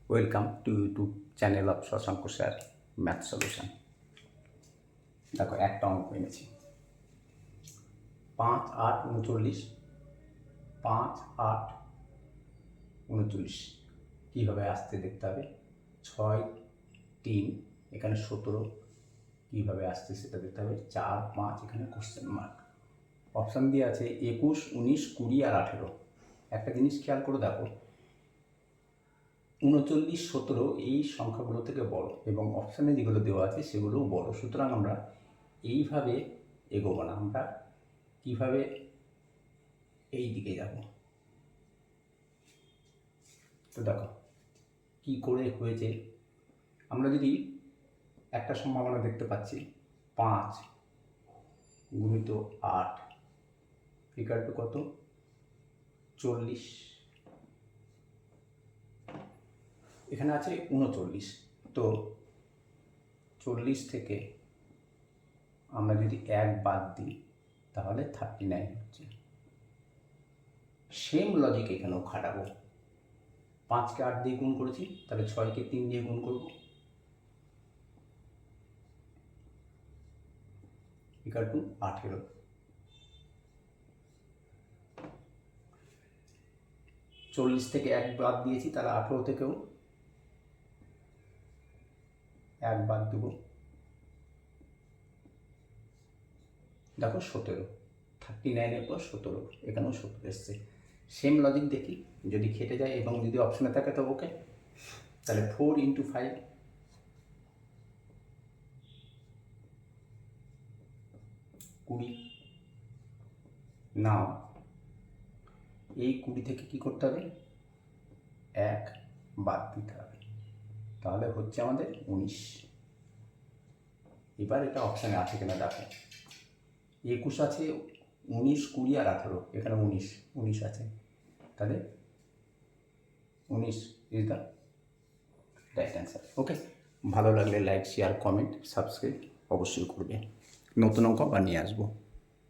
Welcome to YouTube channel of Shashank sir math solution. দেখো একটা অঙ্ক এনেছি, 5, 8, 39, 5, 8, 39 কীভাবে আসতে দেখতে হবে। 6, 3 এখানে 17 কীভাবে আসছে সেটা দেখতে হবে। 4, 5 এখানে কোশ্চেন মার্ক। অপশান দিয়ে আছে 21, 19, 20 আর 18। একটা জিনিস খেয়াল করে দেখো, 39, 17 এই সংখ্যাগুলো থেকে বড় এবং অপশানে যেগুলো দেওয়া আছে সেগুলোও বড়। সুতরাং আমরা এইভাবে এগোবো না, আমরা কীভাবে এই দিকে যাব। তো দেখো কী করে হয়েছে। আমরা যদি একটা সম্ভাবনা দেখতে পাচ্ছি 5 গুণিত 8 ইকুয়াল টু কত, 40। এখানে আছে 39, তো 40 থেকে আমরা যদি 1 বাদ দিই তাহলে 39 হচ্ছে। সেম লজিক এখানেও খাটাবো। 5কে 8 দিয়ে গুণ করেছি, তাহলে 6কে 3 দিয়ে গুণ করব, ইকুয়াল টু 18। চল্লিশ থেকে 1 বাদ দিয়েছি, তাহলে 18 থেকেও 1 বাদ দেব, দেখো 17। 39-এর পর 17, এখানেও 17 এসছে। সেম লজিক দেখি, যদি খেটে যায় এবং যদি অপশানে থাকে তো ওকে। তাহলে 4 × 5 20। নাও এই 20 থেকে কী করতে হবে, 1 বাদ দিতে হবে, তাহলে হচ্ছে আমাদের 19। এবার এটা অপশানে আছে কিনা দেখো, 21 আছে, 19, 20 আর 18, এখানে 19 আছে, তাহলে 19 ইজ দ্য রাইট অ্যান্সার। ওকে, ভালো লাগলে লাইক, শেয়ার, কমেন্ট, সাবস্ক্রাইব অবশ্যই করবে। নতুন অঙ্ক আবার নিয়ে আসবো।